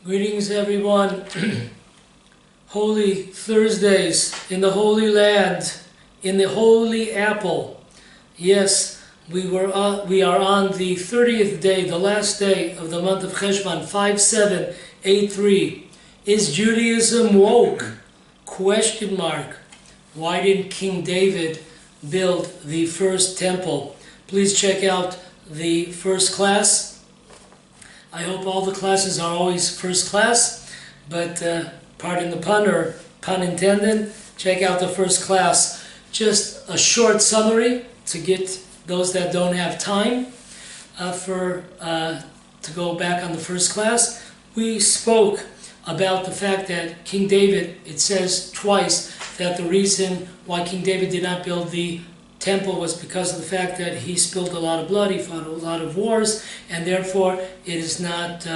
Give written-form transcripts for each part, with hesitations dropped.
Greetings, everyone. Holy Thursdays in the Holy Land, in the Holy Apple. Yes, we are on the 30th day, the last day of the month of Cheshvan, 5783. Is Judaism woke? Question mark. Why didn't King David build the first temple? Please check out the first class. I hope all the classes are always first class, but pardon the pun, or pun intended, check out the first class. Just a short summary to get those that don't have time to go back on the first class. We spoke about the fact that King David, it says twice that the reason why King David did not build the temple was because of the fact that he spilled a lot of blood, he fought a lot of wars, and therefore it is not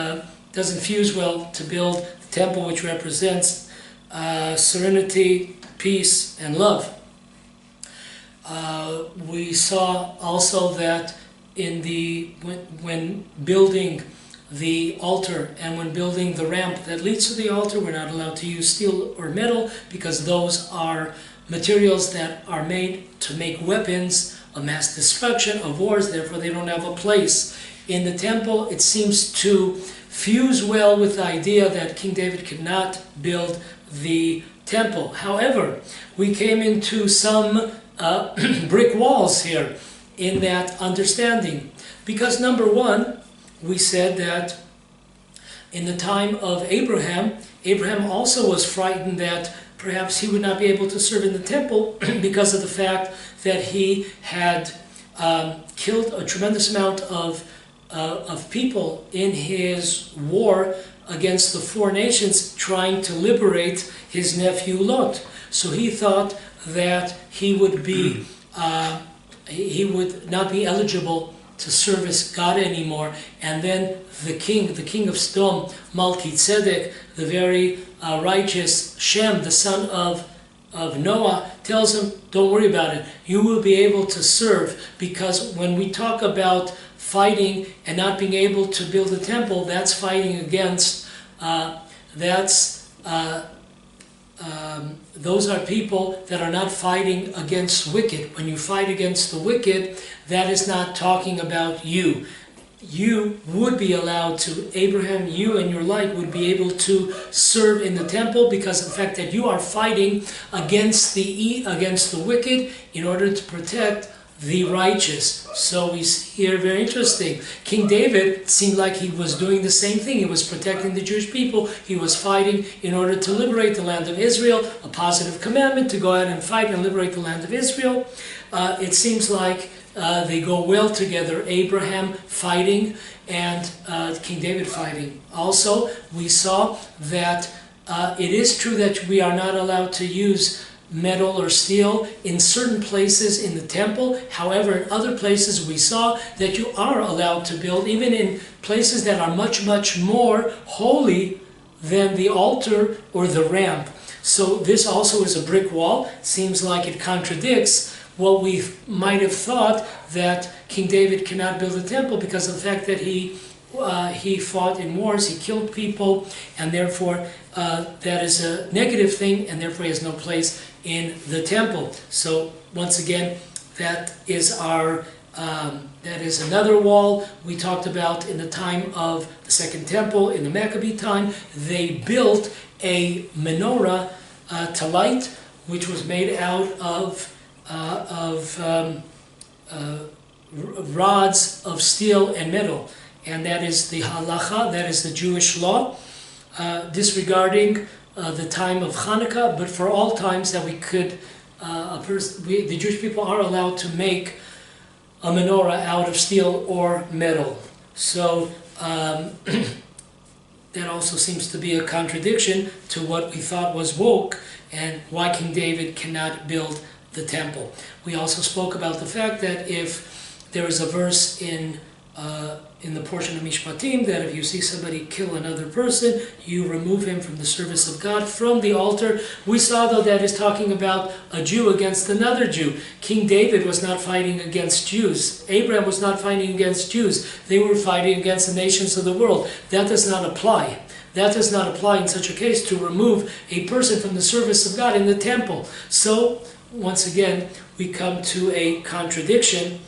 doesn't fuse well to build the temple, which represents serenity, peace, and love. We saw also that when building the altar and when building the ramp that leads to the altar, we're not allowed to use steel or metal because those are materials that are made to make weapons of mass destruction, of wars, therefore they don't have a place in the temple. It seems to fuse well with the idea that King David could not build the temple. However, we came into some brick walls here in that understanding. Because number one, we said that in the time of Abraham also was frightened that perhaps he would not be able to serve in the temple because of the fact that he had killed a tremendous amount of people in his war against the four nations trying to liberate his nephew Lot. So he thought that he would not be eligible to service God anymore. And then the king of Sodom, Melchizedek, the very righteous Shem, the son of Noah, tells him, don't worry about it. You will be able to serve, because when we talk about fighting and not being able to build a temple, that's fighting against, those are people that are not fighting against wicked. When you fight against the wicked, that is not talking about you. You would be allowed to, Abraham, you and your like would be able to serve in the temple because of the fact that you are fighting against the wicked in order to protect the righteous. So we see here, very interesting, King David seemed like he was doing the same thing. He was protecting the Jewish people. He was fighting in order to liberate the land of Israel, a positive commandment to go out and fight and liberate the land of Israel. It seems like they go well together, Abraham fighting and King David fighting. Also, we saw that it is true that we are not allowed to use metal or steel in certain places in the temple. However, in other places we saw that you are allowed to build, even in places that are much, much more holy than the altar or the ramp. So this also is a brick wall. It seems like it contradicts what we might have thought, that King David cannot build a temple because of the fact that he fought in wars, he killed people, and therefore that is a negative thing, and therefore he has no place in the temple. So once again, that is another wall. We talked about in the time of the Second Temple, in the Maccabee time, they built a menorah to light, which was made out of rods of steel and metal, and that is the halacha, that is the Jewish law, disregarding the time of Hanukkah, but for all times that we could, the Jewish people are allowed to make a menorah out of steel or metal. So that also seems to be a contradiction to what we thought was woke and why King David cannot build the temple. We also spoke about the fact that if there is a verse in in the portion of Mishpatim, that if you see somebody kill another person, you remove him from the service of God, from the altar. We saw, though, that is talking about a Jew against another Jew. King David was not fighting against Jews. Abraham was not fighting against Jews. They were fighting against the nations of the world. That does not apply. That does not apply in such a case to remove a person from the service of God in the temple. So, once again, we come to a contradiction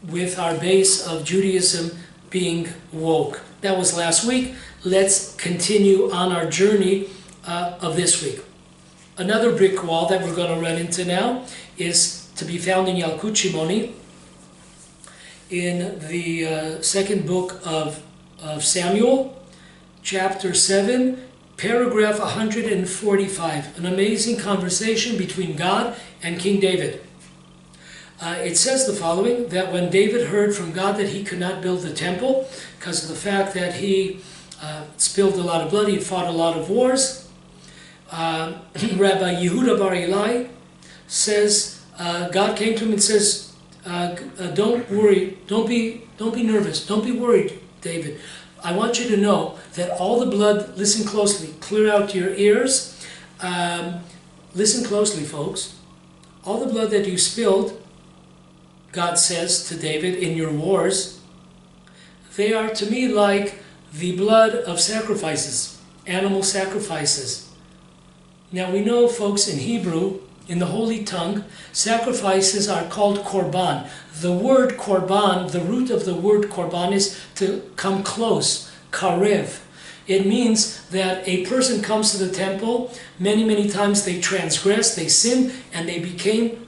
with our base of Judaism being woke. That was last week. Let's continue on our journey of this week. Another brick wall that we're going to run into now is to be found in Yalkut Shimoni, in the second book of Samuel, chapter 7, paragraph 145. An amazing conversation between God and King David. It says the following, that when David heard from God that he could not build the temple because of the fact that he spilled a lot of blood, he fought a lot of wars, Rabbi Yehudah bar Eli says, God came to him and says, don't worry, don't be nervous, don't be worried, David. I want you to know that all the blood, listen closely, clear out your ears, listen closely, folks. All the blood that you spilled, God says to David, in your wars, they are to me like the blood of sacrifices, animal sacrifices. Now we know, folks, in Hebrew, in the Holy Tongue, sacrifices are called korban. The word korban, the root of the word korban is to come close, karev. It means that a person comes to the temple, many times they transgress, they sin, and they became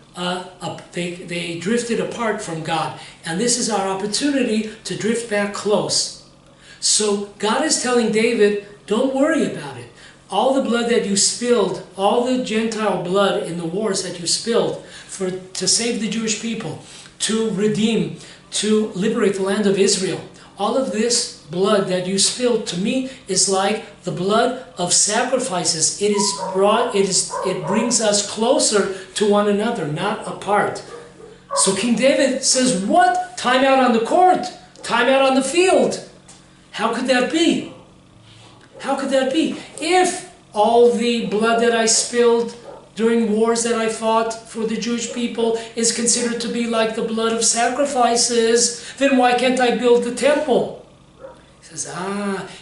they drifted apart from God. And this is our opportunity to drift back close. So God is telling David, don't worry about it. All the blood that you spilled, all the Gentile blood in the wars that you spilled to save the Jewish people, to redeem, to liberate the land of Israel, all of this blood that you spilled to me is like the blood of sacrifices. It brings us closer to one another, not apart. So King David says, what? Time out on the court, time out on the field. How could that be? How could that be? If all the blood that I spilled during wars that I fought for the Jewish people is considered to be like the blood of sacrifices, then why can't I build the temple? He says,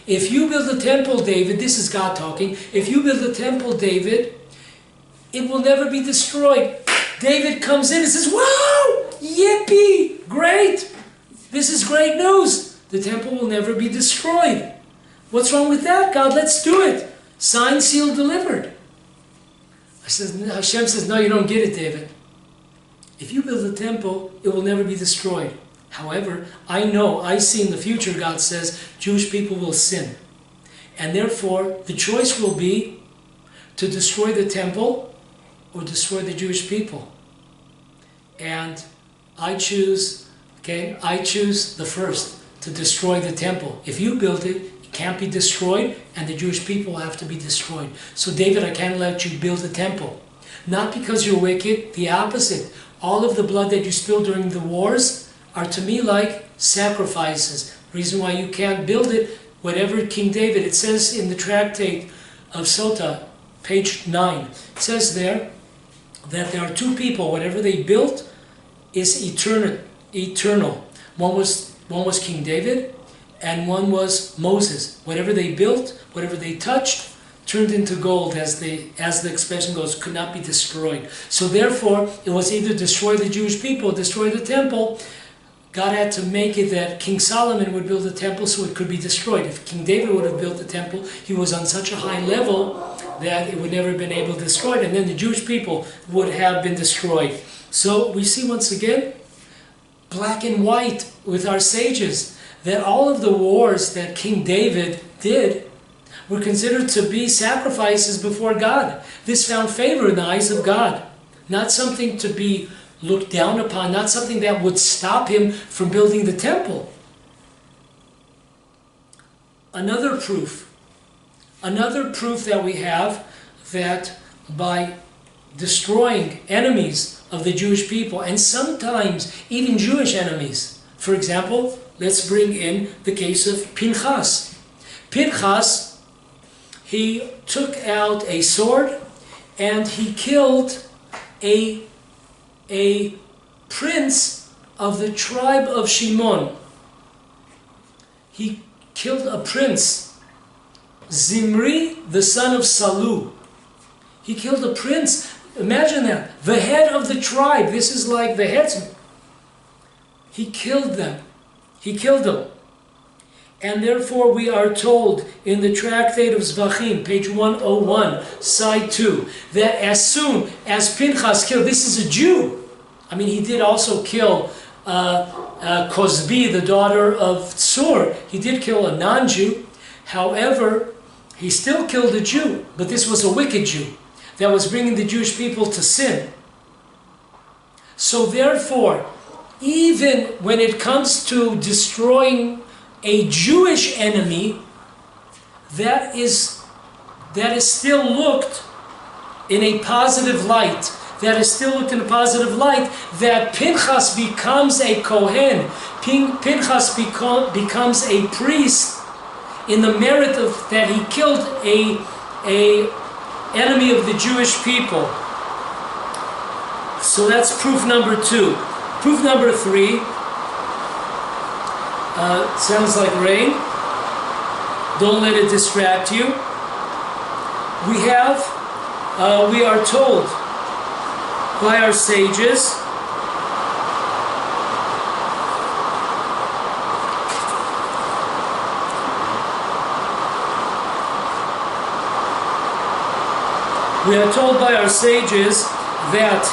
if you build the temple, David, this is God talking, if you build the temple, David, it will never be destroyed. David comes in and says, wow, yippee, great, this is great news. The temple will never be destroyed. What's wrong with that, God? Let's do it. Signed, sealed, delivered. Hashem says, no, you don't get it, David. If you build a temple, it will never be destroyed. However, I see in the future, God says, Jewish people will sin. And therefore, the choice will be to destroy the temple or destroy the Jewish people. And I choose the first, to destroy the temple. If you build it, it can't be destroyed, and the Jewish people have to be destroyed. So David, I can't let you build a temple. Not because you're wicked, the opposite. All of the blood that you spilled during the wars are to me like sacrifices. Reason why you can't build it, whatever King David, it says in the tractate of Sota, page 9, it says there that there are two people, whatever they built is eternal. One was King David, and one was Moses. Whatever they built, whatever they touched, turned into gold, as the expression goes, could not be destroyed. So therefore, it was either destroy the Jewish people, destroy the temple. God had to make it that King Solomon would build a temple so it could be destroyed. If King David would have built the temple, he was on such a high level that it would never have been able to destroy it, and then the Jewish people would have been destroyed. So we see once again, black and white with our sages, that all of the wars that King David did were considered to be sacrifices before God. This found favor in the eyes of God. Not something to be looked down upon, not something that would stop him from building the temple. Another proof that we have that by destroying enemies of the Jewish people, and sometimes even Jewish enemies, For example, let's bring in the case of Pinchas. Pinchas, he took out a sword and he killed a prince of the tribe of Shimon. He killed a prince, Zimri, the son of Salu. He killed a prince. Imagine that. The head of the tribe. This is like the headsman. He killed them. He killed them. And therefore we are told in the Tractate of Zvachim, page 101, side 2, that as soon as Pinchas killed, this is a Jew. I mean, he did also kill Cosbi, the daughter of Tsur. He did kill a non-Jew. However, he still killed a Jew, but this was a wicked Jew that was bringing the Jewish people to sin. So therefore, even when it comes to destroying a Jewish enemy, that is still looked in a positive light. That is still looked in a positive light, that Pinchas becomes a Kohen. Pinchas becomes a priest in the merit of that he killed a enemy of the Jewish people. So that's proof number 2. Proof number 3, sounds like rain. Don't let it distract you. We are told by our sages that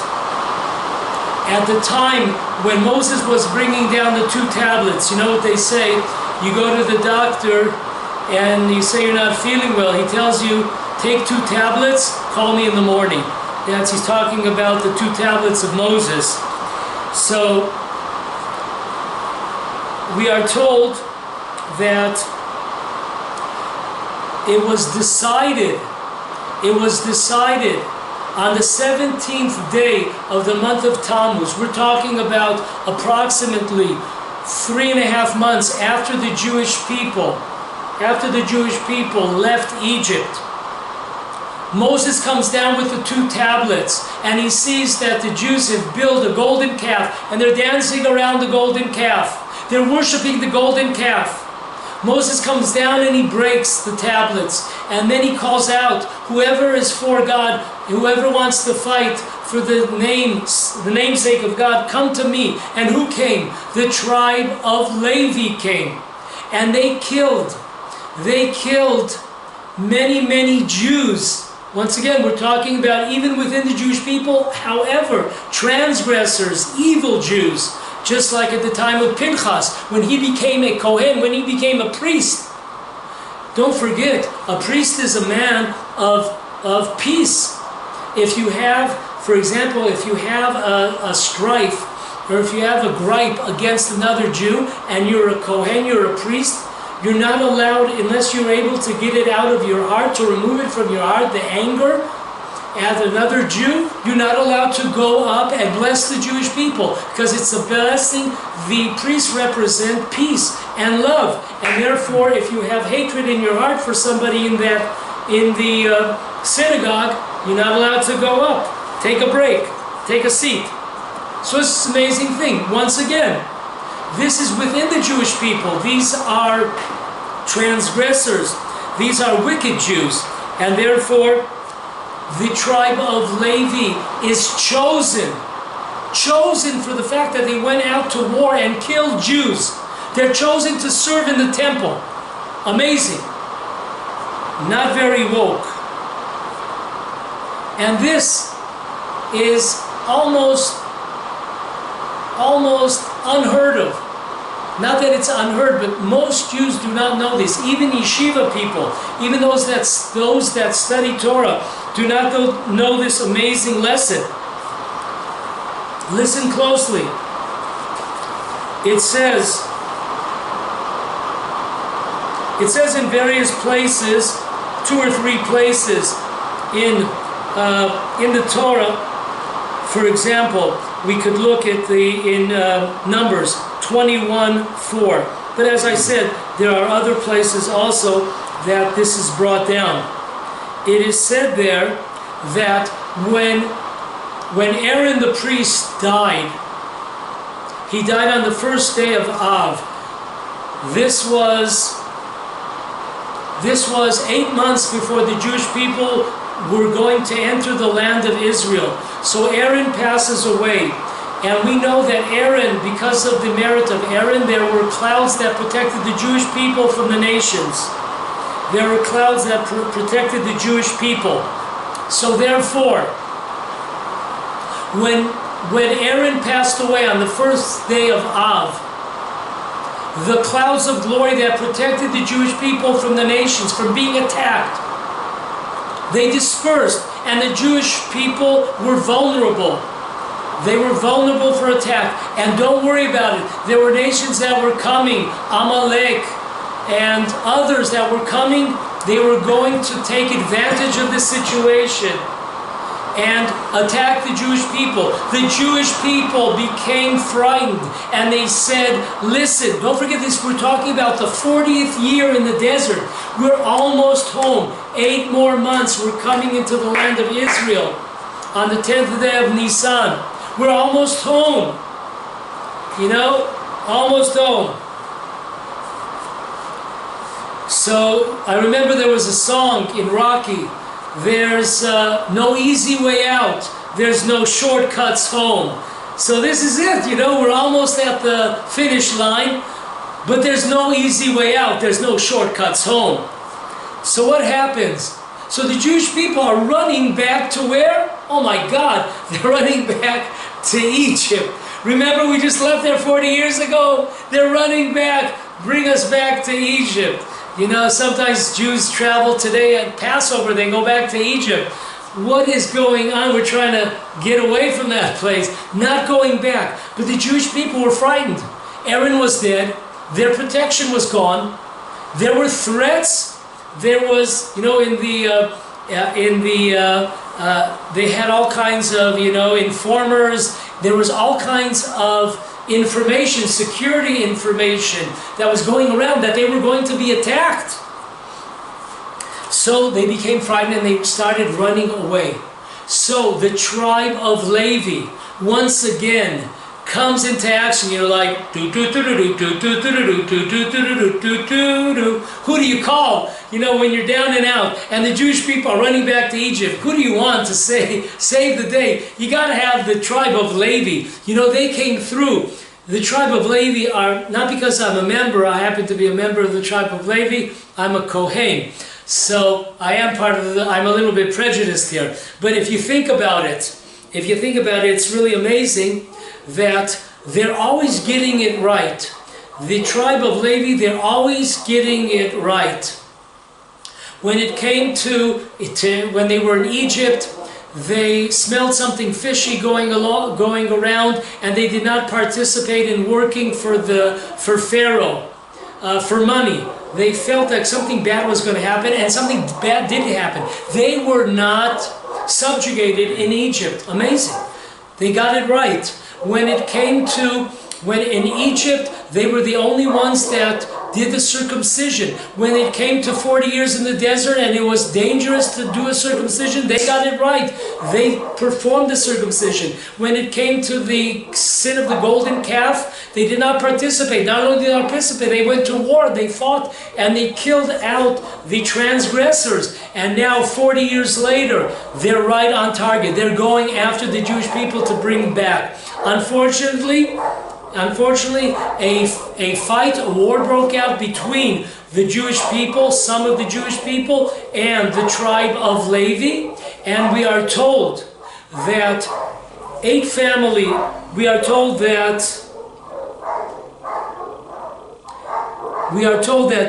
at the time when Moses was bringing down the 2 tablets, you know what they say? You go to the doctor and you say you're not feeling well. He tells you, take 2 tablets, call me in the morning. He's talking about the 2 tablets of Moses. So we are told that it was decided on the 17th day of the month of Tammuz. We're talking about approximately 3.5 months after the Jewish people left Egypt. Moses comes down with the 2 tablets and he sees that the Jews have built a golden calf and they're dancing around the golden calf. They're worshiping the golden calf. Moses comes down and he breaks the tablets, and then he calls out, whoever is for God, whoever wants to fight for the namesake of God, come to me. And who came? The tribe of Levi came. And they killed many Jews. Once again, we're talking about even within the Jewish people, however, transgressors, evil Jews, just like at the time of Pinchas, when he became a Kohen, when he became a priest. Don't forget, a priest is a man of peace. If you have, for example, if you have a strife, or if you have a gripe against another Jew, and you're a Kohen, you're a priest, you're not allowed, unless you're able to get it out of your heart, to remove it from your heart, the anger at another Jew, you're not allowed to go up and bless the Jewish people, because it's a blessing. The priests represent peace and love, and therefore if you have hatred in your heart for somebody in the synagogue, you're not allowed to go up. Take a break, take a seat. So it's an amazing thing. Once again, this is within the Jewish people. These are transgressors, these are wicked Jews, and therefore the tribe of Levi is chosen for the fact that they went out to war and killed Jews. They're chosen to serve in the temple. Amazing. Not very woke. And this is almost unheard of. Not that it's unheard, but most Jews do not know this. Even yeshiva people, even those that study Torah, do not know this amazing lesson. Listen closely. It says in various places, 2 or 3 places in the Torah. For example, we could look at in Numbers 21:4. But as I said, there are other places also that this is brought down. It is said there that when Aaron the priest died, he died on the first day of Av. This was 8 months before the Jewish people were going to enter the land of Israel. So Aaron passes away. And we know that Aaron, because of the merit of Aaron, there were clouds that protected the Jewish people from the nations. There were clouds that protected the Jewish people. So therefore, when Aaron passed away on the first day of Av, the clouds of glory that protected the Jewish people from the nations, from being attacked, they dispersed, and the Jewish people were vulnerable. They were vulnerable for attack. And don't worry about it. There were nations that were coming, Amalek and others that were coming. They were going to take advantage of the situation and attack the Jewish people. The Jewish people became frightened, and they said, listen, don't forget this, we're talking about the 40th year in the desert. We're almost home. 8 more months, we're coming into the land of Israel on the 10th day of Nisan. We're almost home. You know, almost home. So I remember there was a song in Rocky, there's no easy way out, there's no shortcuts home. So this is it, you know, we're almost at the finish line, but there's no easy way out, there's no shortcuts home. So what happens? So the Jewish people are running back to where? Oh my God, they're running back to Egypt. Remember, we just left there 40 years ago? They're running back, bring us back to Egypt. You know, sometimes Jews travel today at Passover, they go back to Egypt. What is going on? We're trying to get away from that place, not going back. But the Jewish people were frightened. Aaron was dead, their protection was gone, there were threats, there was, you know, they had all kinds of, you know, informers, there was all kinds of information, security information that was going around that they were going to be attacked. So they became frightened and they started running away. So the tribe of Levi once again comes into action. You're like, who do you call? You know, when you're down and out and the Jewish people are running back to Egypt, who do you want to save the day? You got to have the tribe of Levi. You know, they came through. The tribe of Levi are, not because I'm a member, I happen to be a member of the tribe of Levi, I'm a Kohen. So I am part of I'm a little bit prejudiced here. But if you think about it, it's really amazing that they're always getting it right. The tribe of Levi, they're always getting it right. When it came to when they were in Egypt, they smelled something fishy going around, and they did not participate in working for Pharaoh for money. They felt that something bad was going to happen, and something bad did happen. They were not subjugated in Egypt. Amazing. They got it right. When in Egypt, they were the only ones that did the circumcision. When it came to 40 years in the desert and it was dangerous to do a circumcision, they got it right. They performed the circumcision. When it came to the sin of the golden calf, they did not participate. Not only did they not participate, they went to war, they fought, and they killed out the transgressors. And now, 40 years later, they're right on target. They're going after the Jewish people to bring back. Unfortunately, a war broke out between the Jewish people, some of the Jewish people, and the tribe of Levi. And we are told that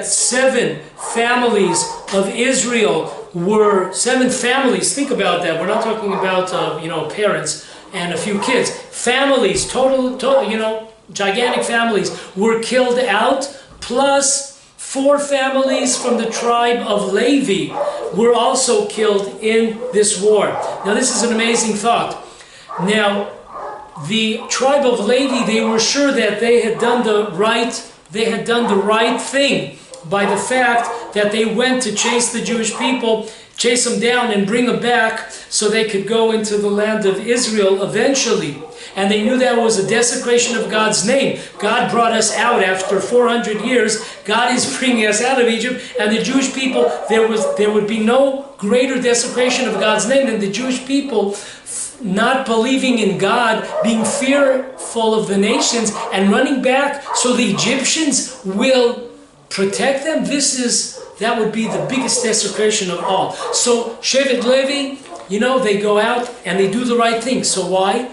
seven families of Israel were 7 families. Think about that. We're not talking about parents and a few kids. Families, total, gigantic families were killed out, plus 4 families from the tribe of Levi were also killed in this war. Now this is an amazing thought. Now, the tribe of Levi, they were sure that they had done the right thing by the fact that they went to chase the Jewish people, chase them down and bring them back so they could go into the land of Israel eventually. And they knew that was a desecration of God's name. God brought us out after 400 years. God is bringing us out of Egypt. And the Jewish people, there would be no greater desecration of God's name than the Jewish people not believing in God, being fearful of the nations, and running back so the Egyptians will protect them. That would be the biggest desecration of all. So Shevet Levi, they go out and they do the right thing. So why?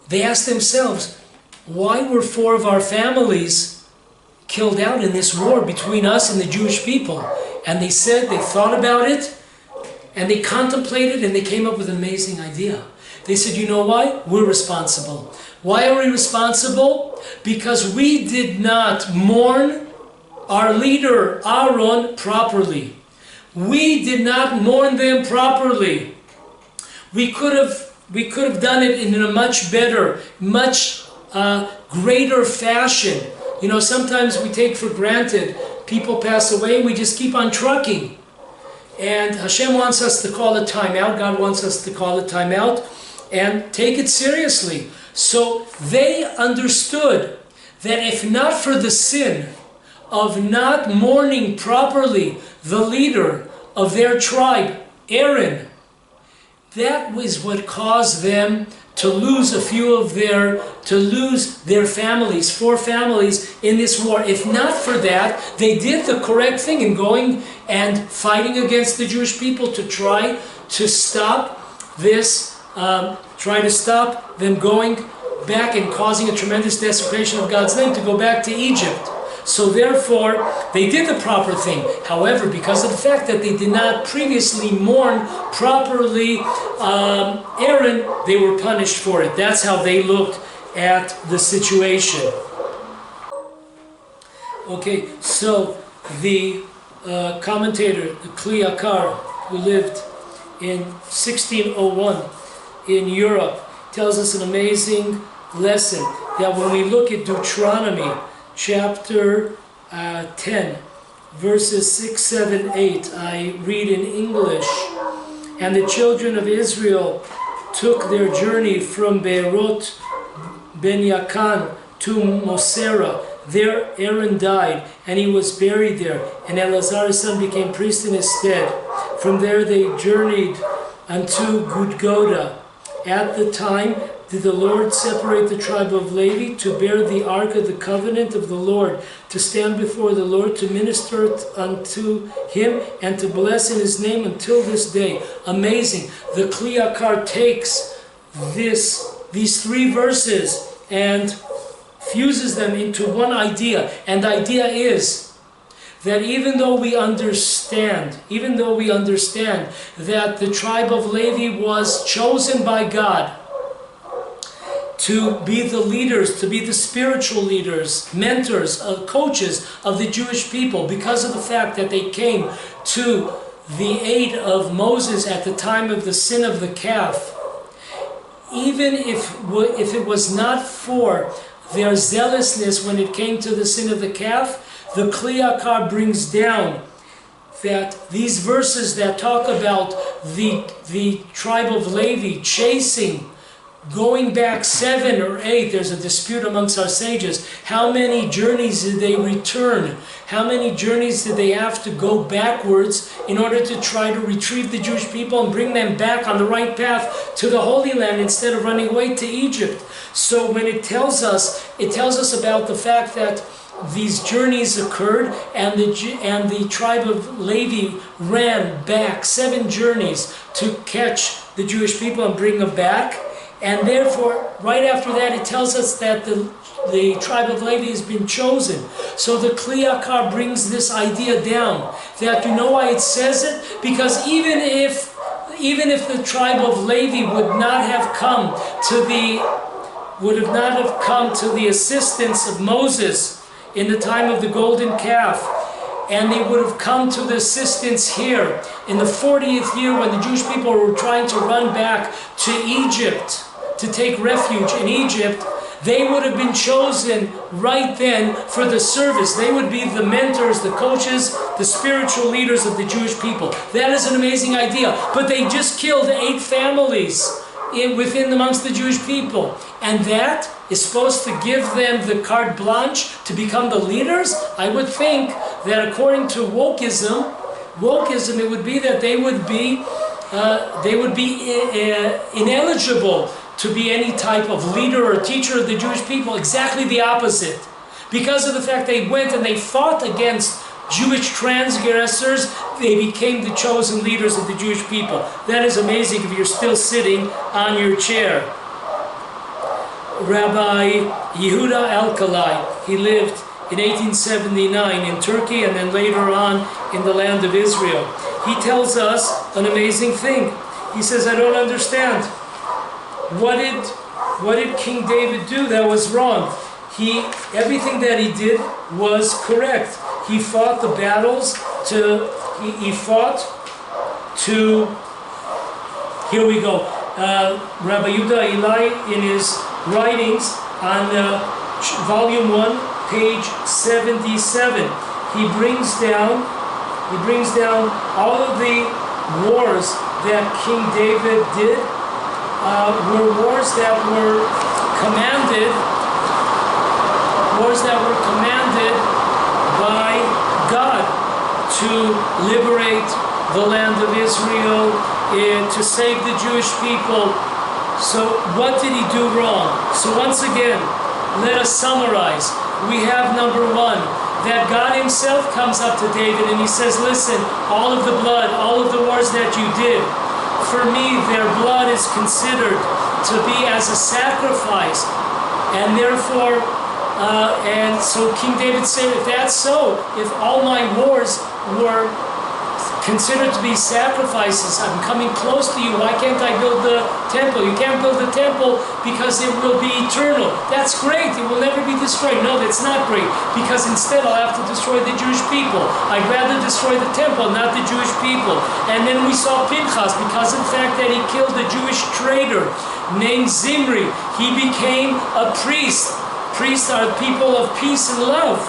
They ask themselves, why were 4 of our families killed out in this war between us and the Jewish people? And they thought about it, and they contemplated, and they came up with an amazing idea. They said, you know why? We're responsible. Why are we responsible? Because we did not mourn our leader, Aaron, properly. We did not mourn them properly. We could have done it in a much better, much greater fashion. Sometimes we take for granted people pass away, we just keep on trucking. And Hashem wants us to call a time out. God wants us to call a time out and take it seriously. So they understood that if not for the sin of not mourning properly the leader of their tribe, Aaron, that was what caused them to lose their families, 4 families in this war. If not for that, they did the correct thing in going and fighting against the Jewish people to try to stop this, try to stop them going back and causing a tremendous desecration of God's name to go back to Egypt. So therefore, they did the proper thing. However, because of the fact that they did not previously mourn properly Aaron, they were punished for it. That's how they looked at the situation. Okay, so the commentator, the Kli Yakar, who lived in 1601 in Europe, tells us an amazing lesson that when we look at Deuteronomy, chapter 10, verses 6, 7, 8, I read in English. And the children of Israel took their journey from Beerot Ben Yakan to Mosera. There Aaron died, and he was buried there. And Eleazar his son became priest in his stead. From there they journeyed unto Gudgoda. At the time did the Lord separate the tribe of Levi to bear the ark of the covenant of the Lord, to stand before the Lord, to minister unto him, and to bless in his name until this day. Amazing. The Kli Yakar takes these 3 verses and fuses them into one idea. And the idea is that even though we understand that the tribe of Levi was chosen by God to be the leaders, to be the spiritual leaders, mentors, coaches of the Jewish people, because of the fact that they came to the aid of Moses at the time of the sin of the calf, even if it was not for their zealousness when it came to the sin of the calf, the Kli Yakar brings down that these verses that talk about the tribe of Levi chasing, going back 7 or 8, there's a dispute amongst our sages. How many journeys did they return? How many journeys did they have to go backwards in order to try to retrieve the Jewish people and bring them back on the right path to the Holy Land instead of running away to Egypt? So when it tells us about the fact that these journeys occurred and the tribe of Levi ran back 7 journeys to catch the Jewish people and bring them back. And therefore, right after that, it tells us that the tribe of Levi has been chosen. So the Kli Yakar brings this idea down. That you know why it says it? Because even if the tribe of Levi would not have come to the assistance of Moses in the time of the golden calf, and they would have come to the assistance here in the 40th year when the Jewish people were trying to run back to Egypt to take refuge in Egypt, they would have been chosen right then for the service. They would be the mentors, the coaches, the spiritual leaders of the Jewish people. That is an amazing idea. But they just killed 8 families within amongst the Jewish people. And that is supposed to give them the carte blanche to become the leaders? I would think that according to wokeism, it would be that they would be ineligible to be any type of leader or teacher of the Jewish people. Exactly the opposite. Because of the fact they went and they fought against Jewish transgressors, they became the chosen leaders of the Jewish people. That is amazing if you're still sitting on your chair. Rabbi Yehudah Alkalai, he lived in 1879 in Turkey and then later on in the land of Israel. He tells us an amazing thing. He says, I don't understand. What did King David do that was wrong? Everything that he did was correct. He fought the battles here we go. Rabbi Yehudah Eli, in his writings on volume 1, page 77, he brings down all of the wars that King David did. Were wars that were commanded by God to liberate the land of Israel, to save the Jewish people. So what did he do wrong? So once again, let us summarize. We have number 1, that God himself comes up to David and he says, listen, all of the blood, all of the wars that you did, for me, their blood is considered to be as a sacrifice. And therefore, and so King David said, if that's so, if all my wars were considered to be sacrifices, I'm coming close to you, why can't I build the temple? You can't build the temple because it will be eternal. That's great, it will never be destroyed. No, that's not great, because instead I'll have to destroy the Jewish people. I'd rather destroy the temple, not the Jewish people. And then we saw Pinchas, because of the fact that he killed a Jewish traitor named Zimri, he became a priest. Priests are people of peace and love.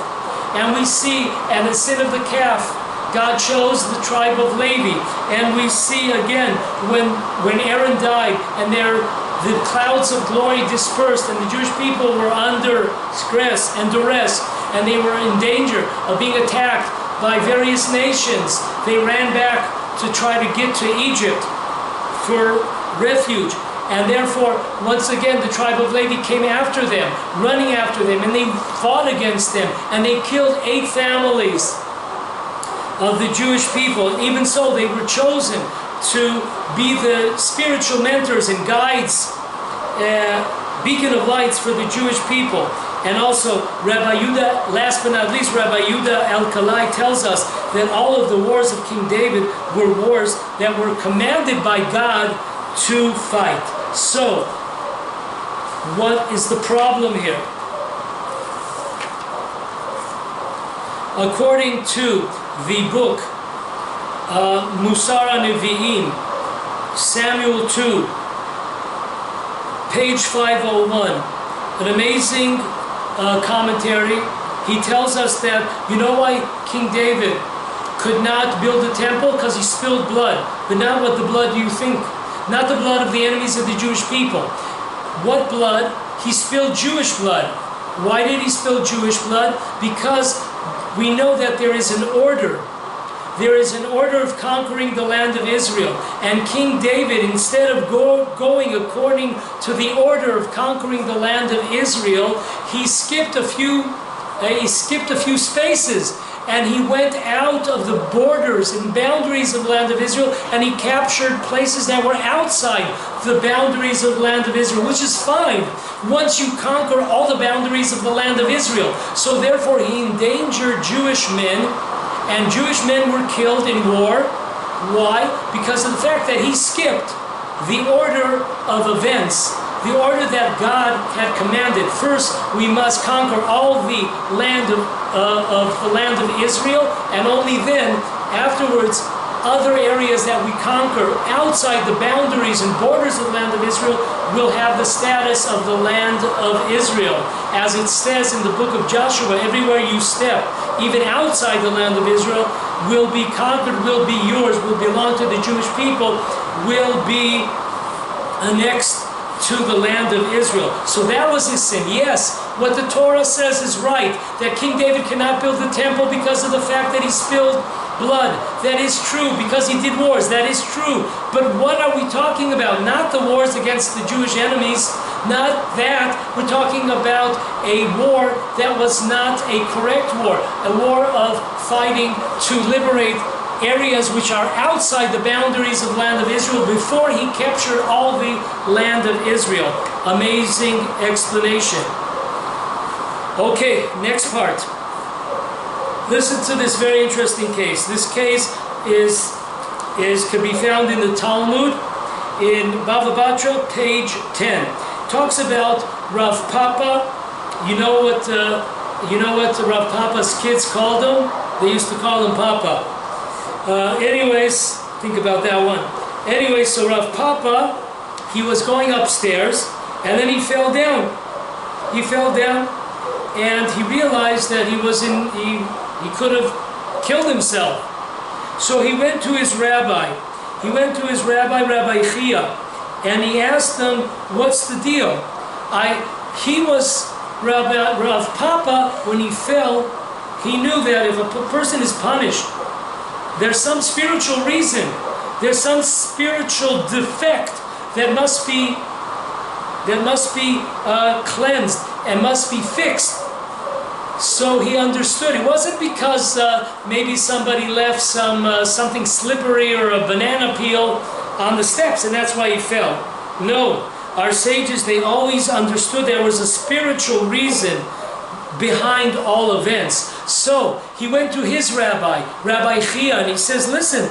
And we see, and the sin of the calf, God chose the tribe of Levi. And we see again, when Aaron died, and the clouds of glory dispersed, and the Jewish people were under stress and duress, and they were in danger of being attacked by various nations. They ran back to try to get to Egypt for refuge. And therefore, once again, the tribe of Levi came after them, running after them, and they fought against them, and they killed 8 families of the Jewish people. Even so, they were chosen to be the spiritual mentors and guides, beacon of lights for the Jewish people. And also, Rabbi Yehudah, last but not least, Rabbi Yehudah Alkalai tells us that all of the wars of King David were wars that were commanded by God to fight. So, what is the problem here? According to the book Musar HaNevi'im, Samuel 2, page 501, an amazing commentary. He tells us that, you know why King David could not build a temple? Because he spilled blood. But not what the blood you think. Not the blood of the enemies of the Jewish people. What blood? He spilled Jewish blood. Why did he spill Jewish blood? Because we know that there is an order. There is an order of conquering the land of Israel. And King David, instead of going according to the order of conquering the land of Israel, he skipped a few spaces. And he went out of the borders and boundaries of the land of Israel, and he captured places that were outside the boundaries of the land of Israel, which is fine once you conquer all the boundaries of the land of Israel. So therefore he endangered Jewish men, and Jewish men were killed in war. Why? Because of the fact that he skipped the order of events, the order that God had commanded. First, we must conquer all the land of the land of Israel, and only then, afterwards, other areas that we conquer outside the boundaries and borders of the land of Israel will have the status of the land of Israel. As it says in the book of Joshua, everywhere you step, even outside the land of Israel, will be conquered, will be yours, will belong to the Jewish people, will be annexed to the land of Israel. So that was his sin. Yes, what the Torah says is right, that King David cannot build the temple because of the fact that he spilled blood. That is true, because he did wars. That is true. But what are we talking about? Not the wars against the Jewish enemies, not that. We're talking about a war that was not a correct war, a war of fighting to liberate areas which are outside the boundaries of the land of Israel before he captured all the land of Israel. Amazing explanation. Okay, next part. Listen to this very interesting case. This case can be found in the Talmud in Bava Batra, page 10. Talks about Rav Papa. You know what Rav Papa's kids called him? They used to call him Papa. Anyways, think about that one. Anyway, so Rav Papa, he was going upstairs, and then he fell down. He fell down, and he realized that he could have killed himself. So he went to his rabbi. He went to his rabbi, Rabbi Yehudah, and he asked him, "What's the deal?" Rav Papa, when he fell, he knew that if a person is punished, there's some spiritual reason, there's some spiritual defect that must be cleansed and must be fixed. So he understood. It wasn't because maybe somebody left something slippery or a banana peel on the steps and that's why he fell. No, our sages, they always understood there was a spiritual reason behind all events. So he went to his rabbi, Rabbi Yehudah, and he says, "Listen,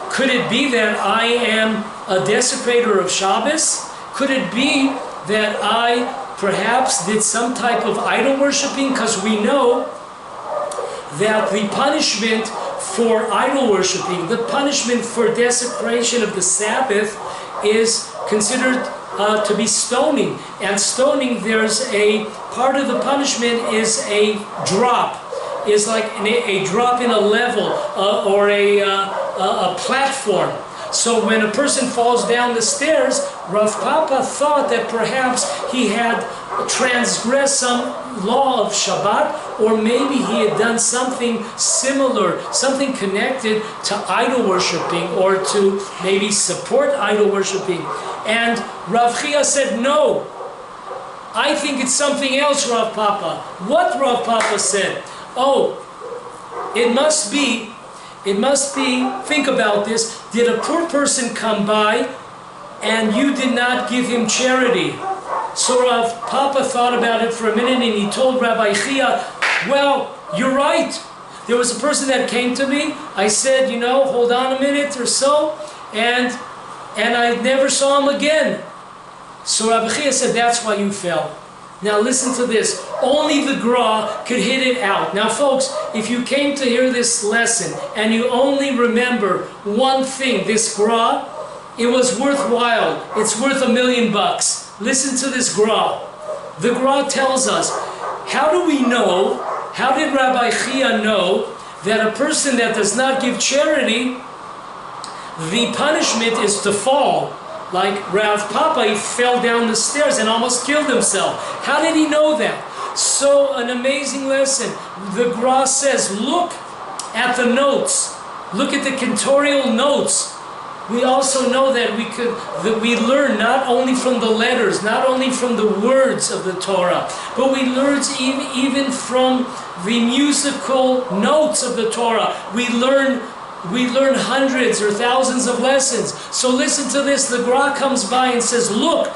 could it be that I am a desecrator of Shabbos? Could it be that I perhaps did some type of idol worshiping?" Because we know that the punishment for idol worshiping, the punishment for desecration of the Sabbath, is considered to be stoning. And stoning, there's a part of the punishment is a drop, is like a drop in a level or a platform. So when a person falls down the stairs, Rav Papa thought that perhaps he had transgressed some law of Shabbat, or maybe he had done something similar, something connected to idol worshiping, or to maybe support idol worshiping. And Rav Yehudah said, "No, I think it's something else, Rav Papa." What Rav Papa said? "Oh, it must be, think about this, did a poor person come by and you did not give him charity?" So Rav Papa thought about it for a minute and he told Rabbi Yehudah, "Well, you're right. There was a person that came to me. I said, hold on a minute or so, and I never saw him again." So Rabbi Yehudah said, "That's why you fell." Now listen to this. Only the Gra could hit it out. Now folks, if you came to hear this lesson and you only remember one thing, this Gra, it was worthwhile. It's worth $1,000,000. Listen to this Gra. The Gra tells us, how do we know, how did Rabbi Yehudah know that a person that does not give charity, the punishment is to fall? Like Rav Papa, he fell down the stairs and almost killed himself. How did he know that? So an amazing lesson. The Gra says, look at the notes. Look at the cantorial notes. We also know that we learn not only from the letters, not only from the words of the Torah, but we learn even from the musical notes of the Torah. We learn hundreds or thousands of lessons. So listen to this. The Gra comes by and says, look,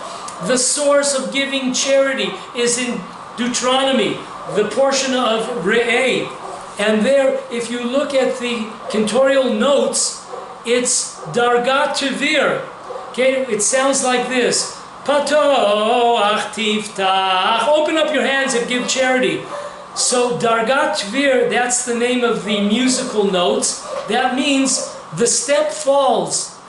the source of giving charity is in Deuteronomy, the portion of Re'eh. And there, if you look at the cantorial notes, it's Dargat Tevir. Okay, it sounds like this. Patoach tiftach. Open up your hands and give charity. So Dargat Tevir, that's the name of the musical notes. That means The step falls.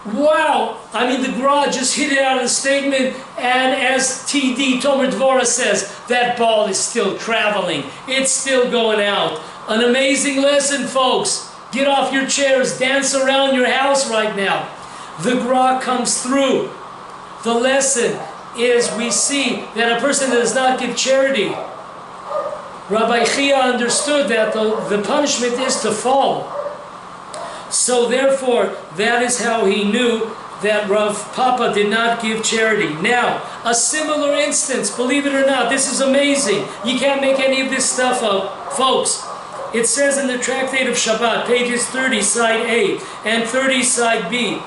Wow! I mean, the Gra just hit it out of the statement, and as T.D. Tomer Dvorah says, that ball is still traveling. It's still going out. An amazing lesson, folks. Get off your chairs, dance around your house right now. The Gra comes through. The lesson is we see that a person that does not give charity, Rabbi Chia understood that the punishment is to fall. So therefore, that is how he knew that Rav Papa did not give charity. Now, a similar instance, believe it or not, this is amazing. You can't make any of this stuff up, folks. It says in the Tractate of Shabbat, pages 30, side A, and 30, side B,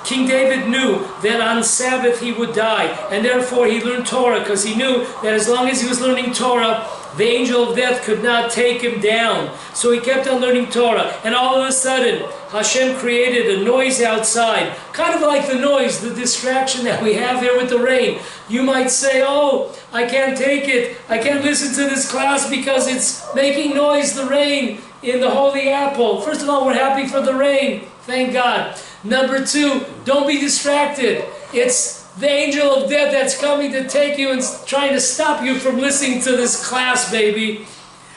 King David knew that on Sabbath he would die, and therefore he learned Torah, because he knew that as long as he was learning Torah, the angel of death could not take him down. So he kept on learning Torah, and all of a sudden, Hashem created a noise outside, kind of like the noise, the distraction that we have here with the rain. You might say, oh, I can't take it, I can't listen to this class because it's making noise, the rain in the Holy Apple. First of all, we're happy for the rain, thank God. Number two, don't be distracted. It's the angel of death that's coming to take you and trying to stop you from listening to this class, baby.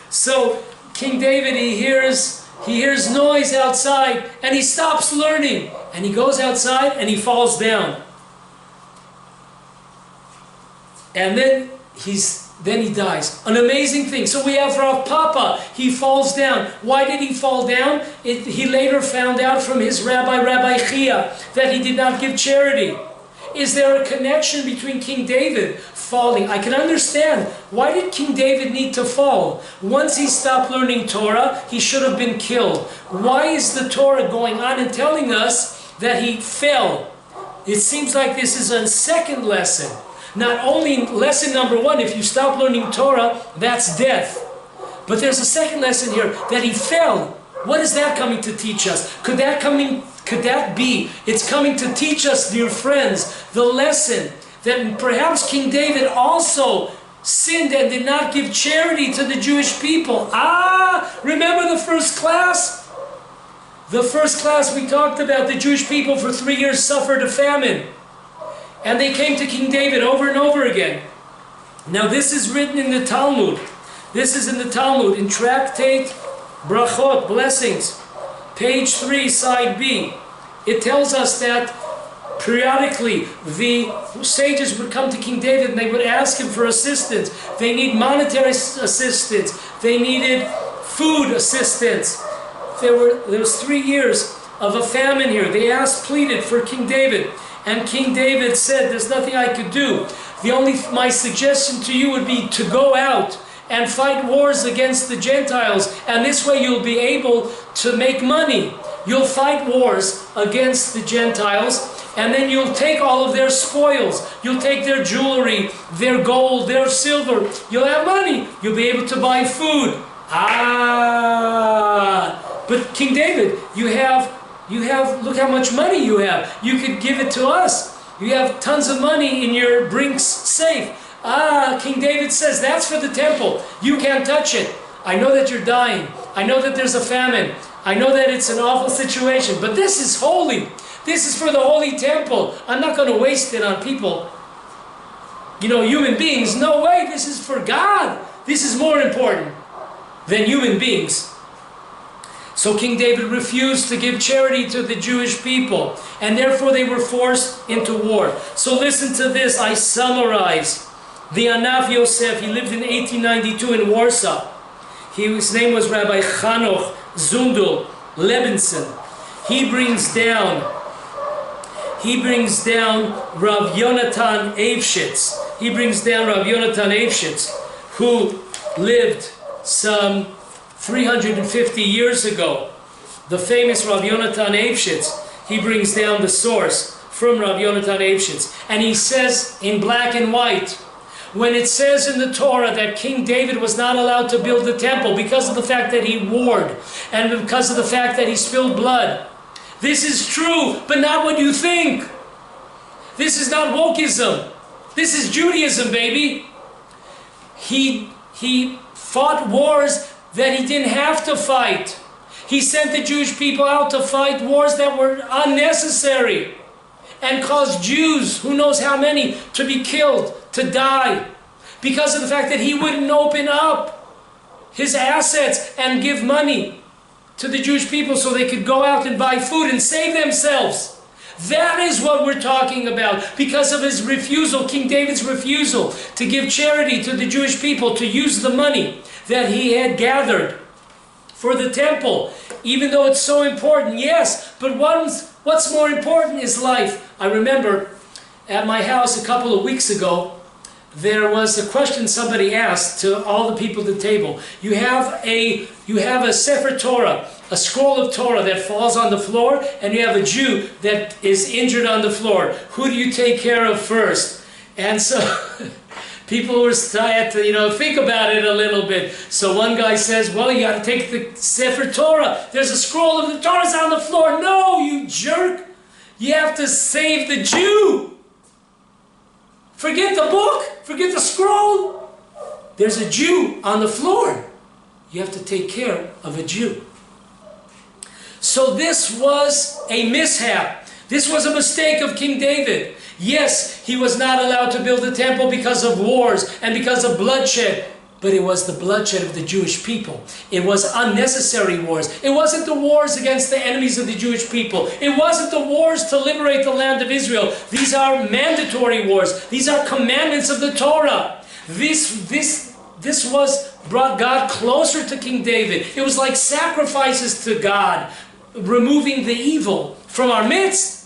So King David, he hears noise outside, and he stops learning, and he goes outside and he falls down, and then he dies. An amazing thing. So we have Rav Papa. He falls down. Why did he fall down? He later found out from his rabbi, Rabbi Chia, that he did not give charity. Is there a connection between King David falling? I can understand. Why did King David need to fall? Once he stopped learning Torah, he should have been killed. Why is the Torah going on and telling us that he fell? It seems like this is a second lesson. Not only lesson number one, if you stop learning Torah, that's death. But there's a second lesson here, that he fell. What is that coming to teach us? Could that be? It's coming to teach us, dear friends, the lesson that perhaps King David also sinned and did not give charity to the Jewish people. Remember the first class? The first class we talked about, the Jewish people for 3 years suffered a famine. And they came to King David over and over again. Now this is written in the Talmud. This is in the Talmud, in Tractate Brachot, Blessings, page 3, side B. It tells us that periodically the sages would come to King David and they would ask him for assistance. They need monetary assistance. They needed food assistance. There was 3 years of a famine here. They pleaded for King David. And King David said, there's nothing I could do. My suggestion to you would be to go out and fight wars against the Gentiles. And this way you'll be able to make money. You'll fight wars against the Gentiles, and then you'll take all of their spoils. You'll take their jewelry, their gold, their silver. You'll have money. You'll be able to buy food. But King David, you have, look how much money you have. You could give it to us. You have tons of money in your Brinks safe. King David says, that's for the temple. You can't touch it. I know that you're dying. I know that there's a famine. I know that it's an awful situation, but this is holy. This is for the holy temple. I'm not going to waste it on people. Human beings. No way. This is for God. This is more important than human beings. So King David refused to give charity to the Jewish people, and therefore they were forced into war. So listen to this. I summarize. The Anav Yosef, he lived in 1892 in Warsaw. His name was Rabbi Chanoch Zundel Lebenson. He brings down Rav Yonatan Eivshitz. He brings down Rav Yonatan Eivshitz, who lived some 350 years ago. The famous Rav Yonatan Eivshitz. He brings down the source from Rav Yonatan Eivshitz. And he says in black and white, when it says in the Torah that King David was not allowed to build the temple because of the fact that he warred and because of the fact that he spilled blood, this is true, but not what you think. This is not wokeism. This is Judaism, baby. He fought wars that he didn't have to fight. He sent the Jewish people out to fight wars that were unnecessary and caused Jews, who knows how many, to be killed, to die, because of the fact that he wouldn't open up his assets and give money to the Jewish people so they could go out and buy food and save themselves. That is what we're talking about. Because of his refusal, King David's refusal to give charity to the Jewish people, to use the money that he had gathered for the temple, even though it's so important, yes, but what's more important is life. I remember at my house a couple of weeks ago, there was a question somebody asked to all the people at the table. You have a Sefer Torah, a scroll of Torah that falls on the floor, and you have a Jew that is injured on the floor. Who do you take care of first? And so people were had to, think about it a little bit. So one guy says, well, you got to take the Sefer Torah. There's a scroll of the Torah's on the floor. No, you jerk. You have to save the Jew. Forget the book. Forget the scroll. There's a Jew on the floor. You have to take care of a Jew. So this was a mishap. This was a mistake of King David. Yes, he was not allowed to build a temple because of wars and because of bloodshed. But it was the bloodshed of the Jewish people. It was unnecessary wars. It wasn't the wars against the enemies of the Jewish people. It wasn't the wars to liberate the land of Israel. These are mandatory wars. These are commandments of the Torah. This brought God closer to King David. It was like sacrifices to God, removing the evil from our midst.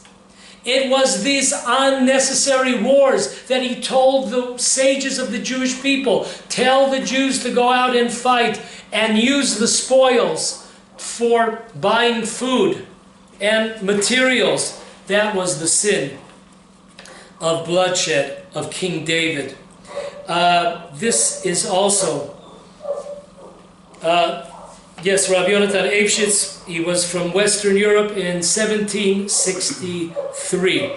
It was these unnecessary wars that he told the sages of the Jewish people, tell the Jews to go out and fight and use the spoils for buying food and materials. That was the sin of bloodshed of King David. This is also, yes, Rabbi Yonatan Eifshitz, he was from Western Europe in 1763.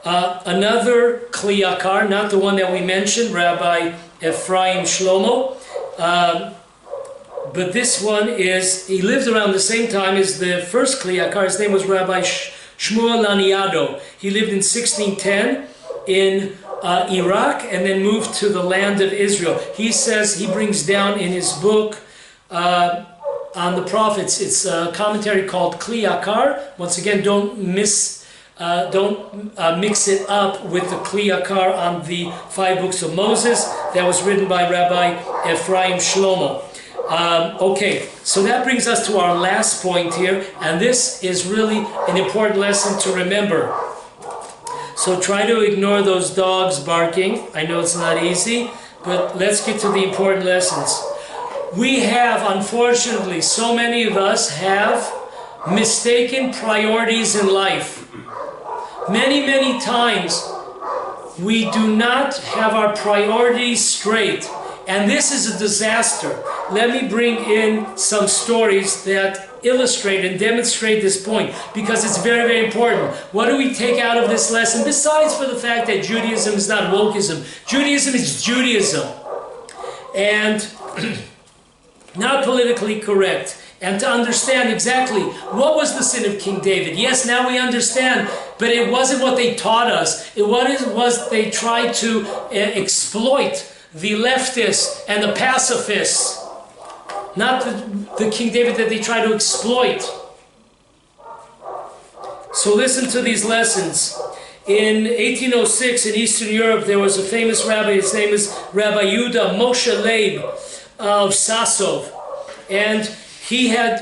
Another Kli Yakar, not the one that we mentioned, Rabbi Ephraim Shlomo, but this one he lived around the same time as the first Kli Yakar. His name was Rabbi Shmuel Laniado. He lived in 1610 in Iraq and then moved to the land of Israel. He says, he brings down in his book, on the prophets, it's a commentary called Kli Yakar. Once again, don't mix it up with the Kli Yakar on the 5 books of Moses that was written by Rabbi Ephraim Shlomo. Okay, so that brings us to our last point here, and this is really an important lesson to remember. So try to ignore those dogs barking. I know it's not easy, but let's get to the important lessons. We have, unfortunately, so many of us have mistaken priorities in life. Many, many times we do not have our priorities straight, and this is a disaster. Let me bring in some stories that illustrate and demonstrate this point, because it's very, very important. What do we take out of this lesson, besides for the fact that Judaism is not wokeism? Judaism is Judaism, and not politically correct, and to understand exactly what was the sin of King David. Yes, now we understand, but it wasn't what they taught us. It was they tried to exploit the leftists and the pacifists, not the King David that they tried to exploit. So listen to these lessons. In 1806 in Eastern Europe, there was a famous rabbi. His name is Rabbi Yehudah Moshe Leib of Sasov, and he had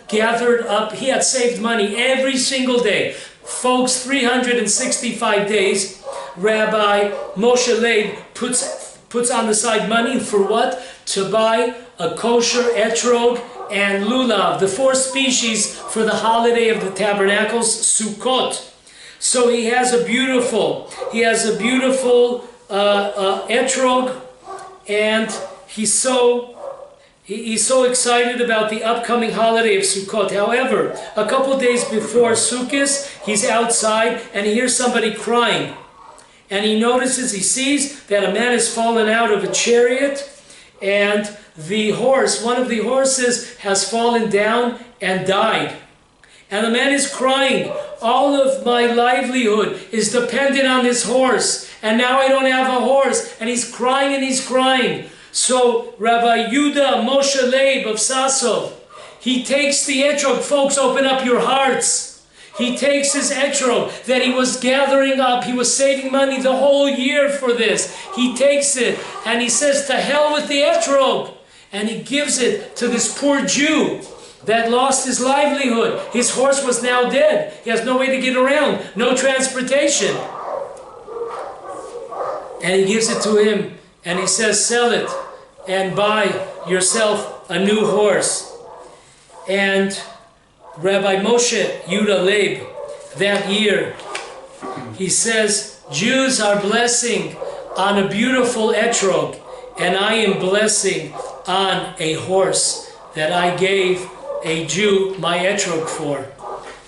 gathered up, he had saved money every single day. Folks, 365 days, Rabbi Moshe Leib puts on the side money for what? To buy a kosher etrog and lulav, the 4 species for the holiday of the tabernacles, Sukkot. So he has a beautiful etrog, and he's so excited about the upcoming holiday of Sukkot. However, a couple days before Sukkot, he's outside and he hears somebody crying. And he sees that a man has fallen out of a chariot, and the horse, one of the horses has fallen down and died. And the man is crying, all of my livelihood is dependent on this horse, and now I don't have a horse. And he's crying and he's crying. So Rabbi Yehudah Moshe Leib of Sasov, he takes the etrog. Folks, open up your hearts. He takes his etrog that he was gathering up. He was saving money the whole year for this. He takes it and he says, to hell with the etrog. And he gives it to this poor Jew that lost his livelihood. His horse was now dead. He has no way to get around, no transportation. And he gives it to him and he says, sell it and buy yourself a new horse. And Rabbi Moshe Yehudah Leib, that year, he says, Jews are blessing on a beautiful etrog, and I am blessing on a horse that I gave a Jew my etrog for.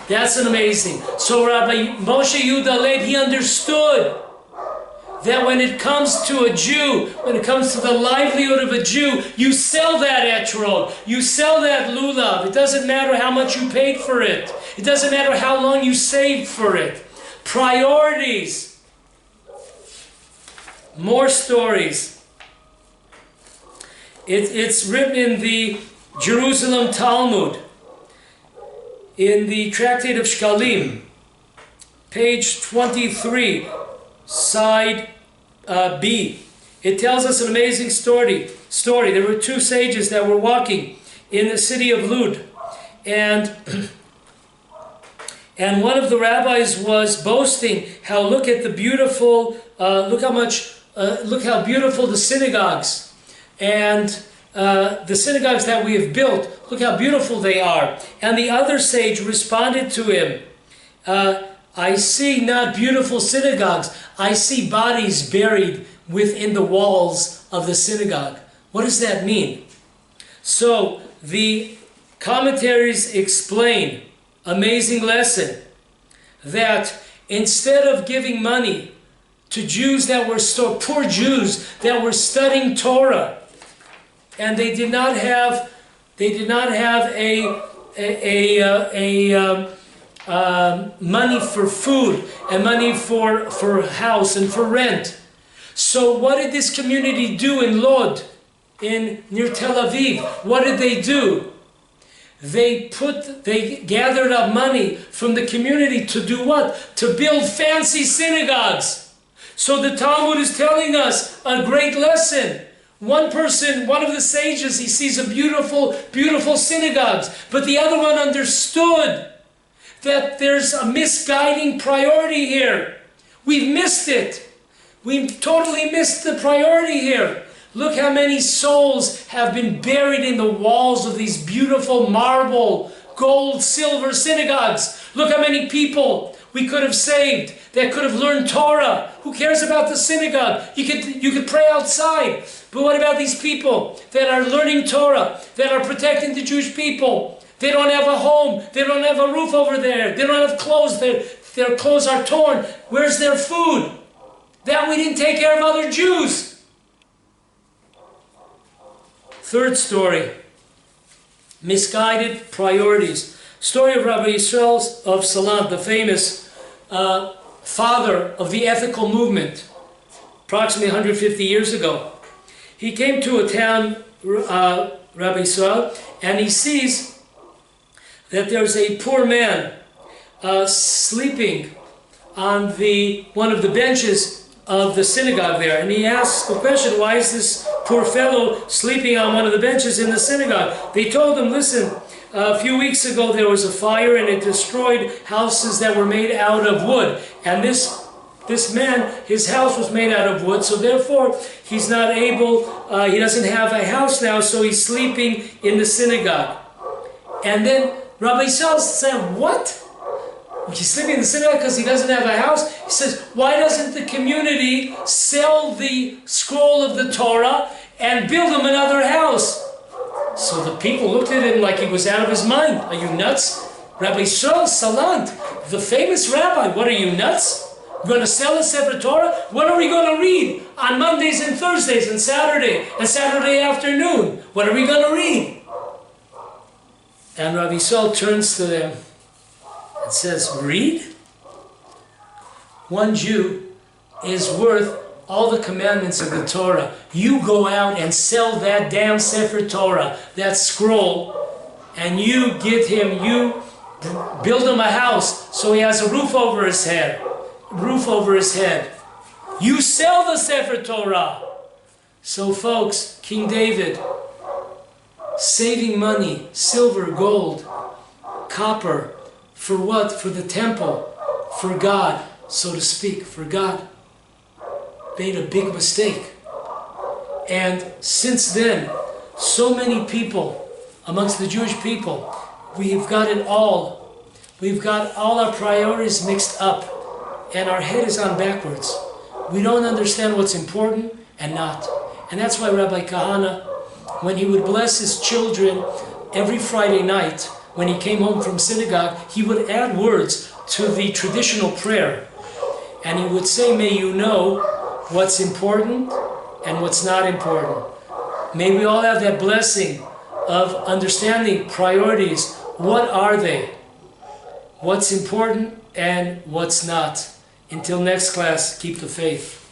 That's an amazing. So Rabbi Moshe Yehudah Leib, he understood that when it comes to a Jew, when it comes to the livelihood of a Jew, you sell that etrog, you sell that lulav. It doesn't matter how much you paid for it. It doesn't matter how long you saved for it. Priorities. More stories. It's written in the Jerusalem Talmud, in the Tractate of Shkalim, page 23, side B. It tells us an amazing story. There were two sages that were walking in the city of Lud, and one of the rabbis was boasting how, look at the beautiful, look how beautiful the synagogues and the synagogues that we have built, look how beautiful they are. And the other sage responded to him, I see not beautiful synagogues, I see bodies buried within the walls of the synagogue. What does that mean? So the commentaries explain, amazing lesson, that instead of giving money to Jews that were poor Jews that were studying Torah, and they did not have money for food and money for house and for rent. So what did this community do in Lod, near Tel Aviv? What did they do? They gathered up money from the community to do what? To build fancy synagogues. So the Talmud is telling us a great lesson. One person, one of the sages, he sees a beautiful, beautiful synagogues, but the other one understood that there's a misguiding priority here. We've missed it. We've totally missed the priority here. Look how many souls have been buried in the walls of these beautiful marble, gold, silver synagogues. Look how many people we could have saved that could have learned Torah. Who cares about the synagogue? You could pray outside. But what about these people that are learning Torah, that are protecting the Jewish people? They don't have a home. They don't have a roof over there. They don't have clothes. Their clothes are torn. Where's their food? That we didn't take care of other Jews. Third story. Misguided priorities. Story of Rabbi Yisrael of Salant, the famous father of the ethical movement, approximately 150 years ago. He came to a town, Rabbi Yisrael, and he sees that there's a poor man sleeping on one of the benches of the synagogue there. And he asks the question, why is this poor fellow sleeping on one of the benches in the synagogue? They told him, listen, a few weeks ago there was a fire and it destroyed houses that were made out of wood. And this man, his house was made out of wood, so therefore he's not able, he doesn't have a house now, so he's sleeping in the synagogue. And then Rabbi Yisrael said, what? He's sleeping in the synagogue because he doesn't have a house? He says, why doesn't the community sell the scroll of the Torah and build him another house? So the people looked at him like he was out of his mind. Are you nuts? Rabbi Yisrael Salant, the famous rabbi, what are you nuts? We're going to sell the Sefer Torah? What are we going to read on Mondays and Thursdays and Saturday afternoon? What are we going to read? And Rabbi Yisrael turns to them and says, read? One Jew is worth all the commandments of the Torah. You go out and sell that damn Sefer Torah, that scroll, and you give him, you build him a house so he has a roof over his head. You sell the Sefer Torah. So folks, King David, saving money, silver, gold, copper, for what? For the temple, for God, so to speak, for God. Made a big mistake. And since then, so many people, amongst the Jewish people, we've got it all. We've got all our priorities mixed up, and our head is on backwards. We don't understand what's important and not. And that's why Rabbi Kahana, when he would bless his children every Friday night, when he came home from synagogue, he would add words to the traditional prayer. And he would say, may you know what's important and what's not important. May we all have that blessing of understanding priorities. What are they? What's important and what's not? Until next class, keep the faith.